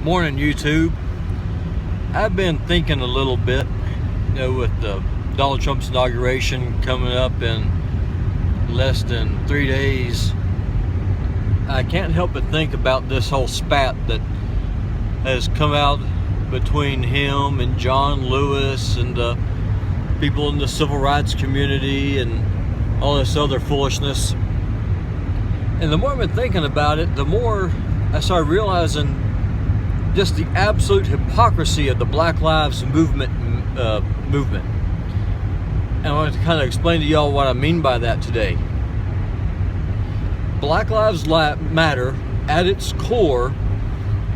Morning, YouTube. I've been thinking a little bit, with Donald Trump's inauguration coming up in less than 3 days. I can't help but think about this whole spat that has come out between him and John Lewis and people in the civil rights community and all this other foolishness. And the more I've been thinking about it, the more I started realizing just the absolute hypocrisy of the Black Lives movement. And I want to kind of explain to y'all what I mean by that today. Black Lives Matter, at its core,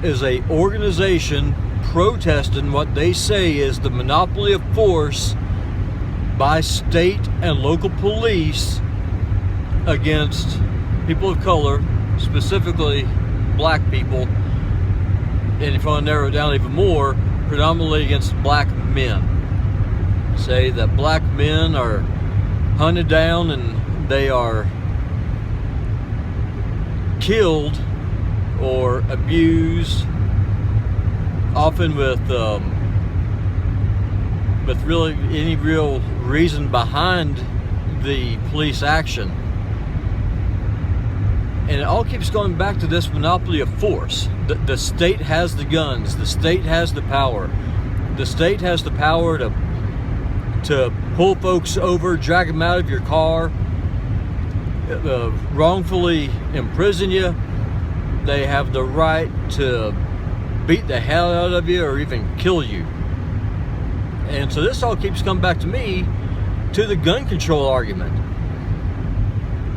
is a organization protesting what they say is the monopoly of force by state and local police against people of color, specifically black people, and if you want to narrow it down even more, predominantly against black men. Say that black men are hunted down and they are killed or abused, often with really any real reason behind the police action. And it all keeps going back to this monopoly of force. The state has the guns. The state has the power. The state has the power to pull folks over, drag them out of your car, wrongfully imprison you. They have the right to beat the hell out of you or even kill you. And so this all keeps coming back to me, to the gun control argument.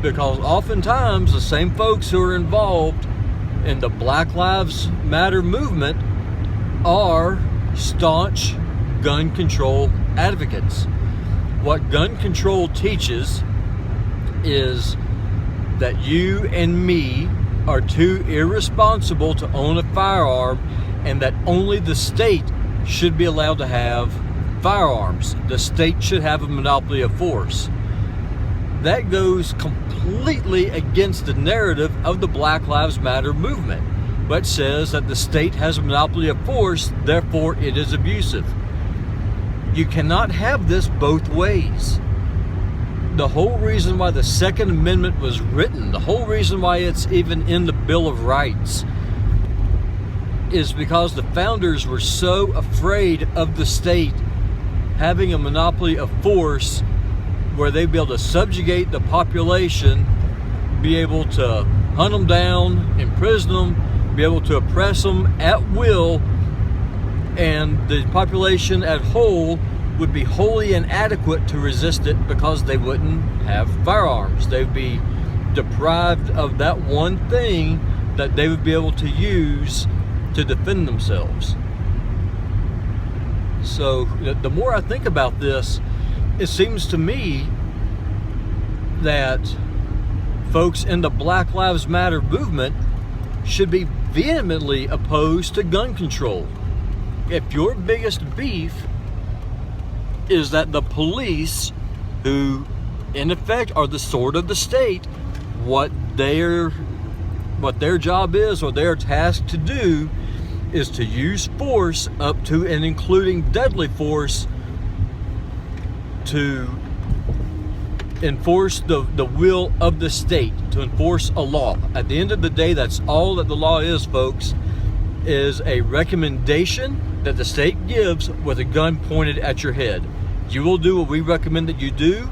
Because oftentimes the same folks who are involved in the Black Lives Matter movement are staunch gun control advocates. What gun control teaches is that you and me are too irresponsible to own a firearm, and that only the state should be allowed to have firearms. The state should have a monopoly of force. That goes completely against the narrative of the Black Lives Matter movement, but says that the state has a monopoly of force, therefore it is abusive. You cannot have this both ways. The whole reason why the Second Amendment was written, the whole reason why it's even in the Bill of Rights, is because the founders were so afraid of the state having a monopoly of force where they'd be able to subjugate the population, be able to hunt them down, imprison them, be able to oppress them at will, and the population at whole would be wholly inadequate to resist it because they wouldn't have firearms. They'd be deprived of that one thing that they would be able to use to defend themselves. So the more I think about this, it seems to me that folks in the Black Lives Matter movement should be vehemently opposed to gun control. If your biggest beef is that the police, who in effect are the sword of the state, what their job is, or they're tasked to do, is to use force up to and including deadly force to enforce the will of the state, to enforce a law. At the end of the day, that's all that the law is, folks, is a recommendation that the state gives with a gun pointed at your head. You will do what we recommend that you do,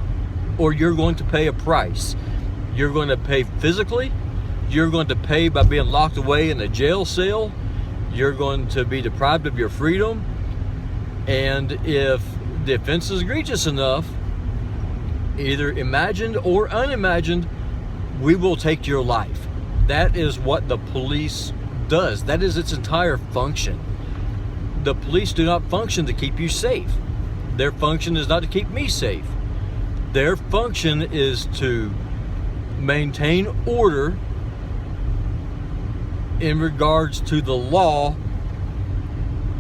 or you're going to pay a price. You're going to pay physically. You're going to pay by being locked away in a jail cell. You're going to be deprived of your freedom. And if the offense is egregious enough, either imagined or unimagined, we will take your life. That is what the police does. That is its entire function. The police do not function to keep you safe. Their function is not to keep me safe. Their function is to maintain order in regards to the law,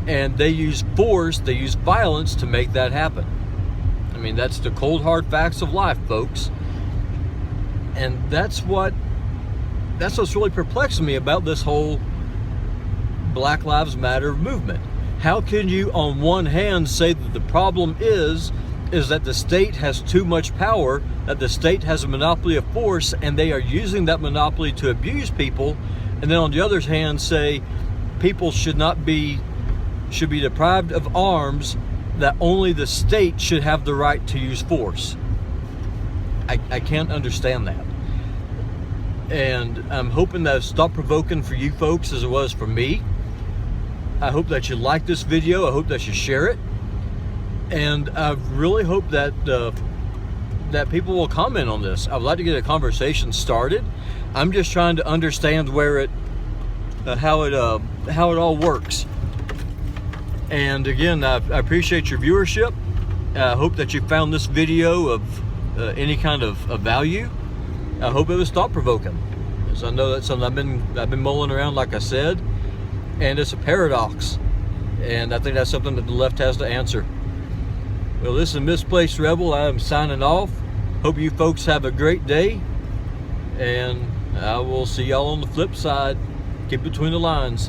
and they use force, they use violence to make that happen. I mean, that's the cold hard facts of life, folks. And that's what's really perplexing me about this whole Black Lives Matter movement. How can you on one hand say that the problem is that the state has too much power, that the state has a monopoly of force and they are using that monopoly to abuse people, and then on the other hand say people should be deprived of arms, that only the state should have the right to use force? I can't understand that. And I'm hoping that it's thought-provoking for you folks as it was for me. I hope that you like this video. I hope that you share it. And I really hope that that people will comment on this. I would like to get a conversation started. I'm just trying to understand where how it all works. And again, I appreciate your viewership. I hope that you found this video of any kind of value. I hope it was thought-provoking, because I know that's something I've been mulling around, like I said, and it's a paradox, and I think that's something that the left has to answer. Well, this is Misplaced Rebel. I am signing off. Hope you folks have a great day, and I will see y'all on the flip side. Keep between the lines.